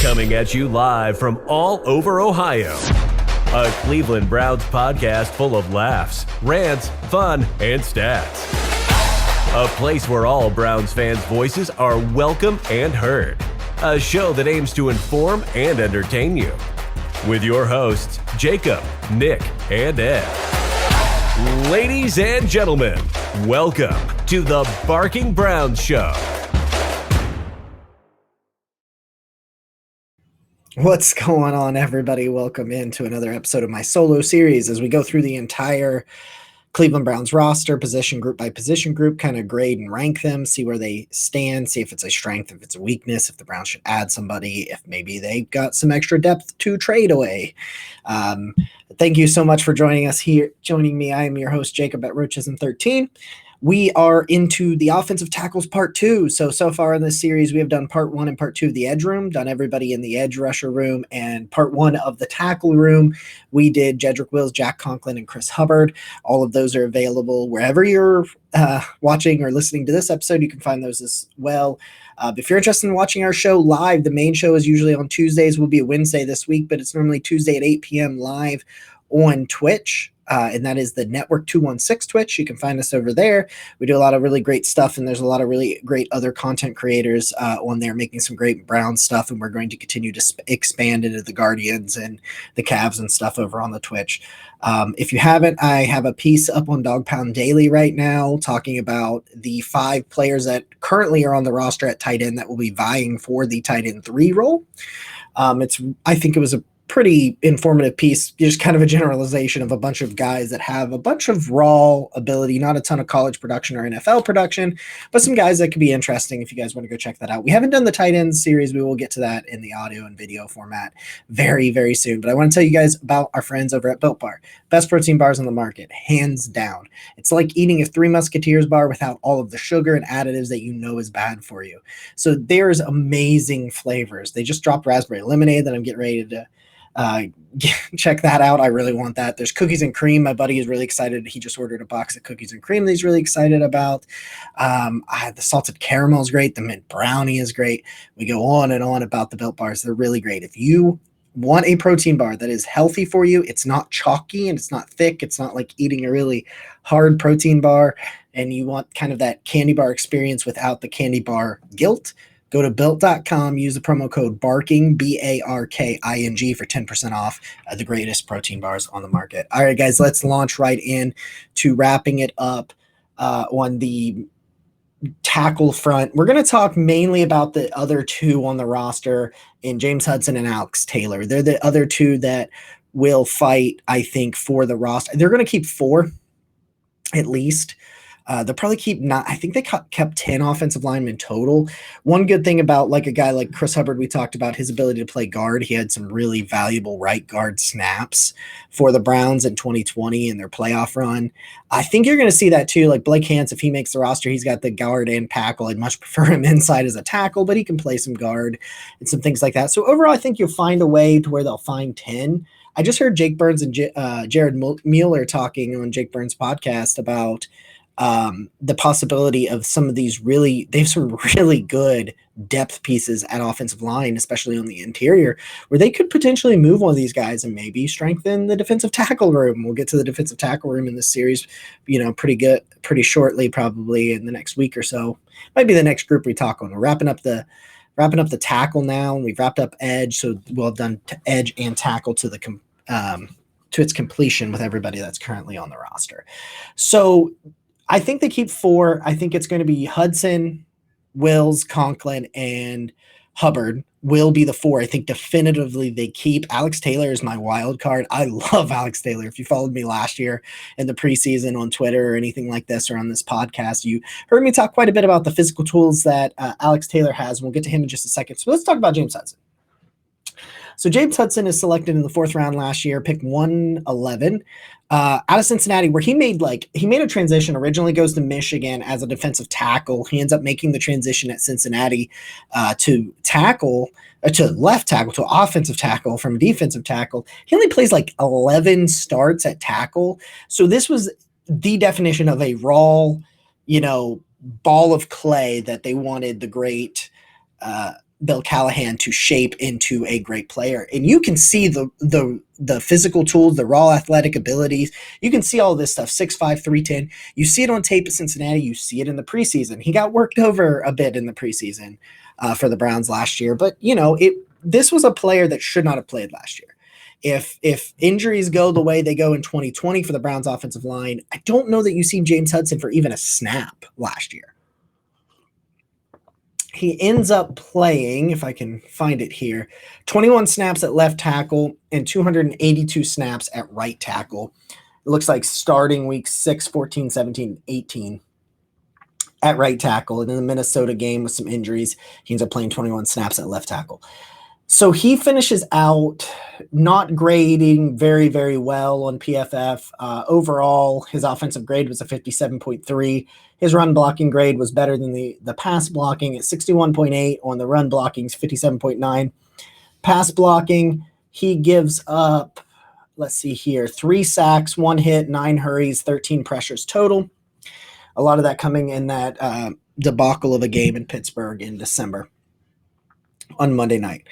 Coming at you live from all over Ohio. A Cleveland Browns podcast full of laughs, rants, fun, and stats. A place where all Browns fans' voices are welcome and heard. A show that aims to inform and entertain you. With your hosts, Jacob, Nick, and Ed. Ladies and gentlemen, welcome to the Barking Browns Show. What's going on, everybody? Welcome into another episode of my solo series as we go through the entire Cleveland Browns roster, position group by position group, kind of grade and rank them, see where they stand, see if it's a strength, if it's a weakness, if the Browns should add somebody, if maybe they've got some extra depth to trade away. Thank you so much for joining us here. Joining me, I am your host, Jacob at Roachism13. We are into the offensive tackles part 2. So far in this series, we have done part 1 and part 2 of the edge room, done everybody in the edge rusher room, and part 1 of the tackle room. We did Jedrick Wills, Jack Conklin, and Chris Hubbard. All of those are available wherever you're watching or listening to this episode. You can find those as well. If you're interested in watching our show live, the main show is usually on Tuesdays. Will be a Wednesday this week, but it's normally Tuesday at 8 p.m. live on Twitch. And that is the Network 216 Twitch. You can find us over there. We do a lot of really great stuff, and there's a lot of really great other content creators on there making some great Brown stuff, and we're going to continue to expand into the Guardians and the Cavs and stuff over on the Twitch. If you haven't, I have a piece up on Dog Pound Daily right now talking about the 5 players that currently are on the roster at tight end that will be vying for the tight end 3 role. I think it was a pretty informative piece, just kind of a generalization of a bunch of guys that have a bunch of raw ability, not a ton of college production or NFL production, but some guys that could be interesting if you guys want to go check that out. We haven't done the tight end series. We will get to that in the audio and video format very, very soon. But I want to tell you guys about our friends over at Built Bar. Best protein bars on the market, hands down. It's like eating a Three Musketeers bar without all of the sugar and additives that you know is bad for you. So there's amazing flavors. They just dropped raspberry lemonade that I'm getting ready to check that out. I really want that. There's cookies and cream. My buddy is really excited. He just ordered a box of cookies and cream that he's really excited about. The salted caramel is great. The mint brownie is great. We go on and on about the Built Bars. They're really great. If you want a protein bar that is healthy for you, it's not chalky and it's not thick. It's not like eating a really hard protein bar, and you want kind of that candy bar experience without the candy bar guilt, go to built.com, use the promo code BARKING, BARKING, for 10% off the greatest protein bars on the market. All right, guys, let's launch right in to wrapping it up on the tackle front. We're going to talk mainly about the other 2 on the roster in James Hudson and Alex Taylor. They're the other 2 that will fight, I think, for the roster. They're going to keep 4 at least. They'll probably keep I think they kept 10 offensive linemen total. One good thing about like a guy like Chris Hubbard, we talked about his ability to play guard. He had some really valuable right guard snaps for the Browns in 2020 in their playoff run. I think you're going to see that too. Like Blake Hance, if he makes the roster, he's got the guard and tackle. I'd much prefer him inside as a tackle, but he can play some guard and some things like that. So overall, I think you'll find a way to where they'll find 10. I just heard Jake Burns and Jared Mueller talking on Jake Burns' podcast about the possibility of some of these they have some really good depth pieces at offensive line, especially on the interior, where they could potentially move one of these guys and maybe strengthen the defensive tackle room. We'll get to the defensive tackle room in this series, pretty shortly, probably in the next week or so. Might be the next group we talk on. We're wrapping up the tackle now, and we've wrapped up edge, so we'll have done edge and tackle to its completion with everybody that's currently on the roster. So I think they keep 4. I think it's going to be Hudson, Wills, Conklin, and Hubbard will be the 4. I think definitively they keep. Alex Taylor is my wild card. I love Alex Taylor. If you followed me last year in the preseason on Twitter or anything like this or on this podcast, you heard me talk quite a bit about the physical tools that Alex Taylor has. We'll get to him in just a second. So let's talk about James Hudson. So James Hudson is selected in the 4th round last year, pick 111, out of Cincinnati, where he made a transition. Originally goes to Michigan as a defensive tackle. He ends up making the transition at Cincinnati to left tackle, to offensive tackle from defensive tackle. He only plays like 11 starts at tackle. So this was the definition of a raw, ball of clay that they wanted the great Bill Callahan to shape into a great player. And you can see the physical tools, the raw athletic abilities. You can see all this stuff, 6'5", 310. You see it on tape at Cincinnati. You see it in the preseason. He got worked over a bit in the preseason for the Browns last year. But, this was a player that should not have played last year. If injuries go the way they go in 2020 for the Browns offensive line, I don't know that you see James Hudson for even a snap last year. He ends up playing, if I can find it here, 21 snaps at left tackle and 282 snaps at right tackle. It looks like starting week 6, 14, 17, 18 at right tackle. And in the Minnesota game with some injuries, he ends up playing 21 snaps at left tackle. So he finishes out not grading very, very well on PFF. Overall, his offensive grade was a 57.3. His run blocking grade was better than the pass blocking at 61.8. On the run blocking, 57.9. Pass blocking, he gives up, let's see here, 3 sacks, 1 hit, 9 hurries, 13 pressures total. A lot of that coming in that debacle of a game in Pittsburgh in December on Monday night.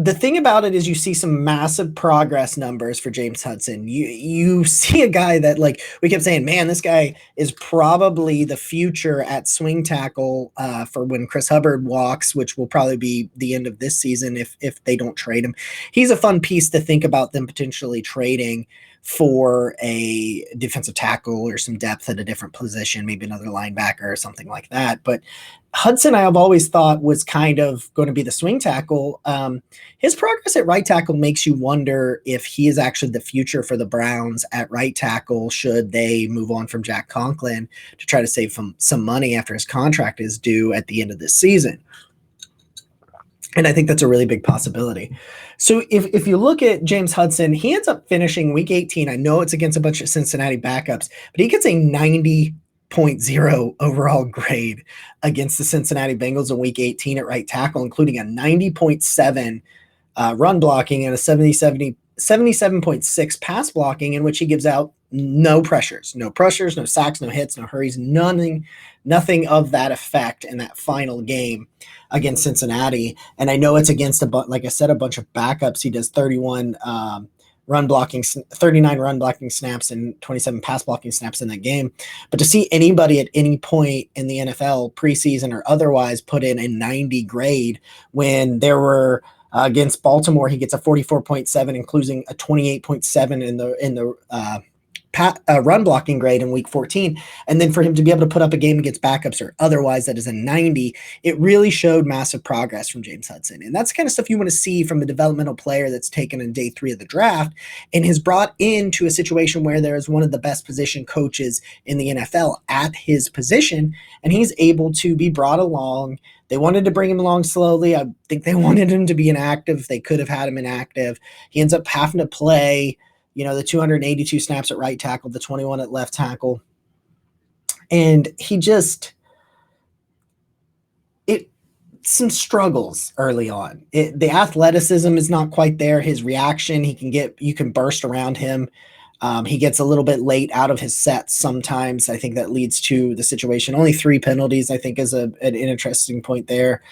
The thing about it is you see some massive progress numbers for James Hudson. You see a guy that, like, we kept saying, man, this guy is probably the future at swing tackle for when Chris Hubbard walks, which will probably be the end of this season if they don't trade him. He's a fun piece to think about them potentially trading for a defensive tackle or some depth at a different position, maybe another linebacker or something like that. But Hudson, I have always thought, was kind of going to be the swing tackle. His progress at right tackle makes you wonder if he is actually the future for the Browns at right tackle, should they move on from Jack Conklin to try to save some money after his contract is due at the end of this season. And I think that's a really big possibility. So if you look at James Hudson, he ends up finishing week 18. I know it's against a bunch of Cincinnati backups, but he gets a 90.0 overall grade against the Cincinnati Bengals in week 18 at right tackle, including a 90.7 run blocking and a 77.6 pass blocking, in which he gives out no pressures, no sacks, no hits, no hurries, nothing of that effect in that final game against Cincinnati. And I know it's against, like I said, a bunch of backups. He does 39 run blocking snaps and 27 pass blocking snaps in that game. But to see anybody at any point in the NFL, preseason or otherwise, put in a 90 grade when there were against Baltimore, he gets a 44.7, including a 28.7 in the run blocking grade in week 14. And then for him to be able to put up a game against backups or otherwise that is a 90, it really showed massive progress from James Hudson. And that's the kind of stuff you want to see from a developmental player that's taken in day 3 of the draft and is brought into a situation where there is one of the best position coaches in the NFL at his position, and he's able to be brought along. They wanted to bring him along slowly. I think they wanted him to be inactive. They could have had him inactive. He ends up having to play the 282 snaps at right tackle, the 21 at left tackle. And he some struggles early on. The athleticism is not quite there. His reaction, you can burst around him. He gets a little bit late out of his sets sometimes. I think that leads to the situation. Only 3 penalties, I think, is an interesting point there.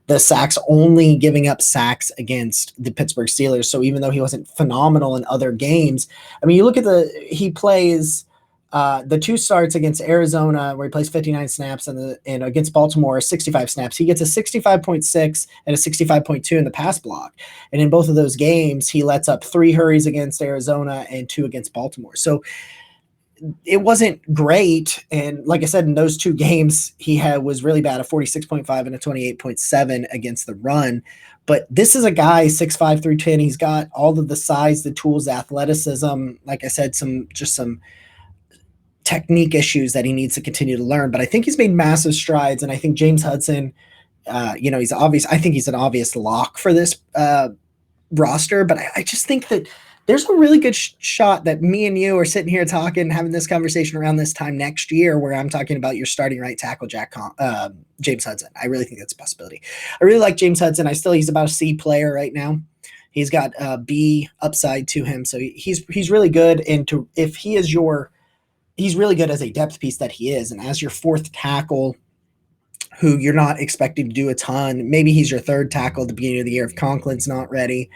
The sacks, only giving up sacks against the Pittsburgh Steelers. So even though he wasn't phenomenal in other games, I mean, you look at he plays the 2 starts against Arizona where he plays 59 snaps and against Baltimore 65 snaps. He gets a 65.6 and a 65.2 in the pass block. And in both of those games, he lets up 3 hurries against Arizona and 2 against Baltimore. So it wasn't great. And like I said, in those 2 games, he was really bad, a 46.5 and a 28.7 against the run. But this is a guy, 6'5", 310. He's got all of the size, the tools, the athleticism. Like I said, some technique issues that he needs to continue to learn. But I think he's made massive strides. And I think James Hudson, he's obvious. I think he's an obvious lock for this roster. But I just think that there's a really good shot that me and you are sitting here talking, having this conversation around this time next year, where I'm talking about your starting right tackle, James Hudson. I really think that's a possibility. I really like James Hudson. He's about a C player right now. He's got B upside to him, so he's really good. And he's really good as a depth piece that he is, and as your 4th tackle, who you're not expecting to do a ton. Maybe he's your third tackle at the beginning of the year if Conklin's not ready.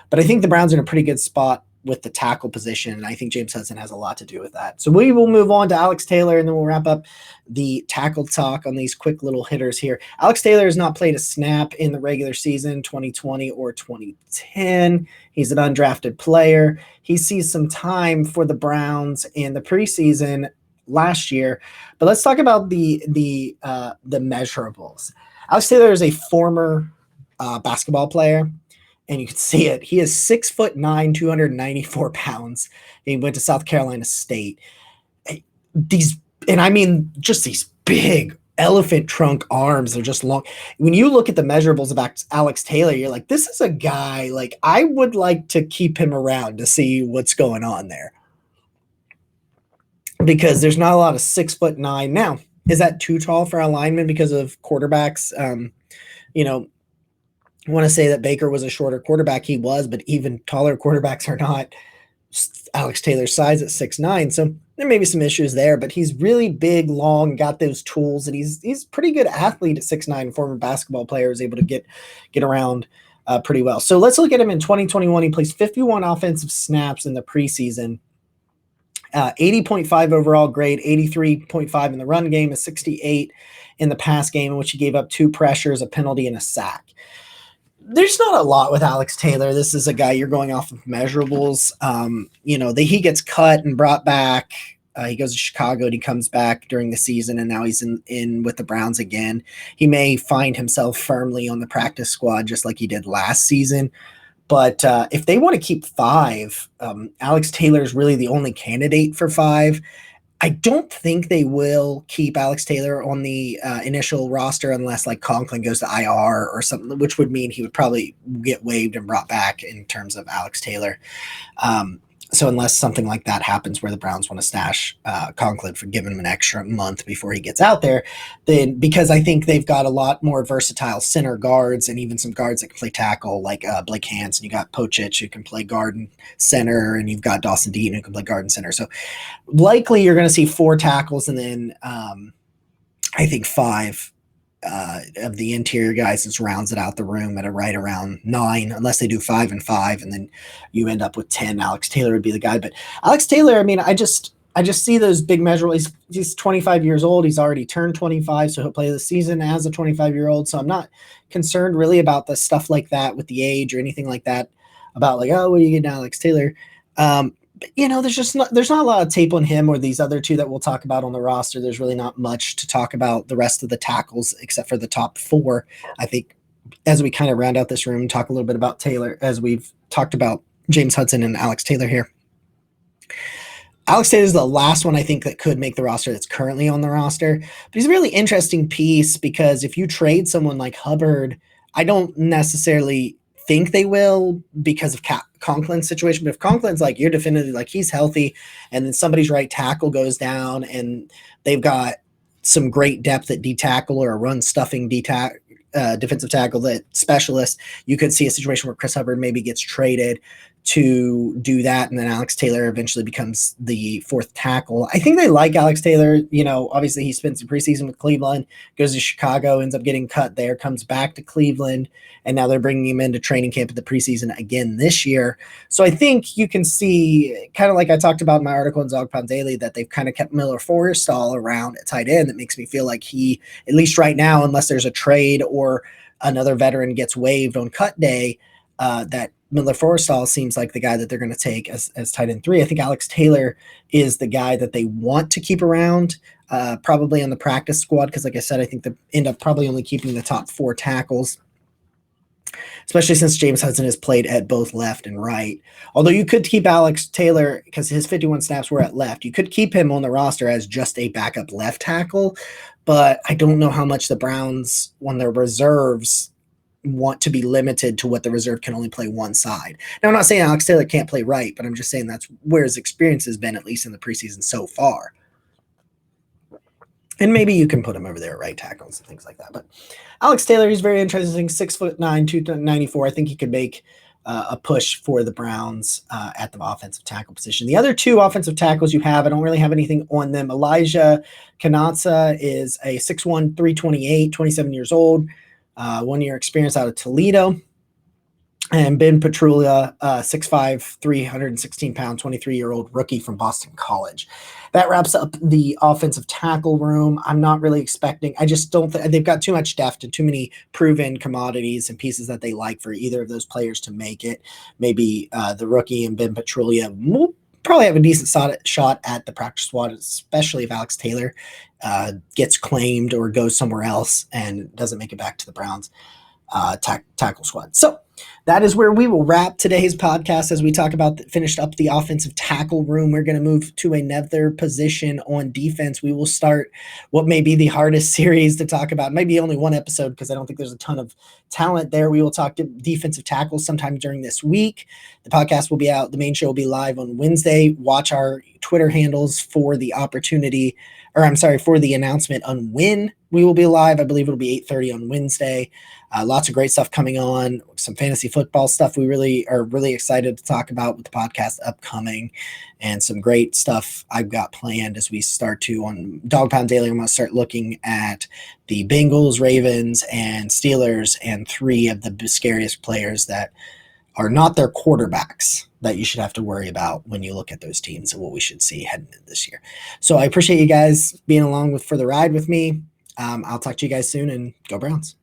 But I think the Browns are in a pretty good spot with the tackle position, and I think James Hudson has a lot to do with that. So we will move on to Alex Taylor, and then we'll wrap up the tackle talk on these quick little hitters here. Alex Taylor has not played a snap in the regular season, 2020 or 2010. He's an undrafted player. He sees some time for the Browns in the preseason last year. But let's talk about the measurables. Alex Taylor is a former basketball player, and you can see it. He is 6'9", 294 pounds. He went to South Carolina State. Just these big elephant trunk arms. They're just long. When you look at the measurables of Alex Taylor, you're like, this is a guy, like, I would like to keep him around to see what's going on there. Because there's not a lot of 6'9". Now, is that too tall for a lineman because of quarterbacks? I want to say that Baker was a shorter quarterback. He was, but even taller quarterbacks are not Alex Taylor's size at 6'9". So there may be some issues there, but he's really big, long, got those tools, and he's pretty good athlete at 6'9". Former basketball player, is able to get around pretty well. So let's look at him in 2021. He plays 51 offensive snaps in the preseason. 80.5 overall grade, 83.5 in the run game, a 68 in the pass game, in which he gave up 2 pressures, a penalty, and a sack. There's not a lot with Alex Taylor. This is a guy you're going off of measurables. He gets cut and brought back. He goes to Chicago and he comes back during the season, and now he's in with the Browns again. He may find himself firmly on the practice squad just like he did last season. But if they want to keep 5, Alex Taylor is really the only candidate for 5. I don't think they will keep Alex Taylor on the initial roster unless like Conklin goes to IR or something, which would mean he would probably get waived and brought back in terms of Alex Taylor. So unless something like that happens where the Browns want to stash Conklin for giving him an extra month before he gets out there, then because I think they've got a lot more versatile center guards and even some guards that can play tackle, like Blake Hansen. You got Pochich who can play guard and center, and you've got Dawson Deaton who can play guard and center. So likely you're going to see 4 tackles and then I think 5 of the interior guys just rounds it out the room at right around 9, unless they do 5 and 5, and then you end up with 10. Alex Taylor would be the guy. But Alex Taylor, I just see those big measurables. He's 25 years old. He's already turned 25, so he'll play the season as a 25-year-old. So I'm not concerned really about the stuff like that with the age or anything like that about like, oh, what do you get, Alex Taylor? There's not a lot of tape on him or these other 2 that we'll talk about on the roster. There's really not much to talk about the rest of the tackles except for the top 4. I think as we kind of round out this room, talk a little bit about Taylor, as we've talked about James Hudson and Alex Taylor here. Alex Taylor is the last one I think that could make the roster that's currently on the roster. But he's a really interesting piece because if you trade someone like Hubbard, I don't necessarily think they will because of Conklin's situation. But if Conklin's like, you're definitively like he's healthy, and then somebody's right tackle goes down and they've got some great depth at D tackle or a run stuffing defensive tackle that specialist, you could see a situation where Chris Hubbard maybe gets traded to do that, and then Alex Taylor eventually becomes the 4th tackle. I think they like Alex Taylor. Obviously he spends the preseason with Cleveland, goes to Chicago, ends up getting cut there, comes back to Cleveland, and now they're bringing him into training camp at the preseason again this year. So I think you can see, kind of like I talked about in my article in Dog Pound Daily, that they've kind of kept Miller Forrestall around at tight end. That makes me feel like he, at least right now, unless there's a trade or another veteran gets waived on cut day, that Miller Forrestall seems like the guy that they're going to take as tight end 3. I think Alex Taylor is the guy that they want to keep around, probably on the practice squad, because like I said, I think they end up probably only keeping the top 4 tackles, especially since James Hudson has played at both left and right. Although you could keep Alex Taylor, because his 51 snaps were at left, you could keep him on the roster as just a backup left tackle, but I don't know how much the Browns, on their reserves, want to be limited to what the reserve can only play one side. Now, I'm not saying Alex Taylor can't play right, but I'm just saying that's where his experience has been, at least in the preseason so far. And maybe you can put him over there at right tackles and things like that. But Alex Taylor, he's very interesting. 6'9", 294. I think he could make a push for the Browns at the offensive tackle position. The other two offensive tackles you have, I don't really have anything on them. Elijah Kanatsa is a 6'1", 328, 27 years old, 1 year experience out of Toledo. And Ben Petrulia, 6'5", 316 pound, 23-year-old rookie from Boston College. That wraps up the offensive tackle room. I'm not really expecting, I just don't think they've got too much depth and too many proven commodities and pieces that they like for either of those players to make it. Maybe the rookie and Ben Petrulia will probably have a decent shot at the practice squad, especially if Alex Taylor gets claimed or goes somewhere else and doesn't make it back to the Browns tackle squad. So that is where we will wrap today's podcast as we talk about finished up the offensive tackle room. We're going to move to another position on defense. We will start what may be the hardest series to talk about. Maybe only one episode because I don't think there's a ton of talent there. We will talk to defensive tackles sometime during this week. The podcast will be out. The main show will be live on Wednesday. Watch our Twitter handles for the opportunity, or I'm sorry, for the announcement on when we will be live. I believe it'll be 8:30 on Wednesday. Lots of great stuff coming on, some fantasy football stuff we really are really excited to talk about with the podcast upcoming, and some great stuff I've got planned as we start to on Dog Pound Daily. I'm going to start looking at the Bengals, Ravens, and Steelers, and three of the scariest players that are not their quarterbacks that you should have to worry about when you look at those teams and what we should see heading into this year. So I appreciate you guys being along for the ride with me. I'll talk to you guys soon, and go Browns.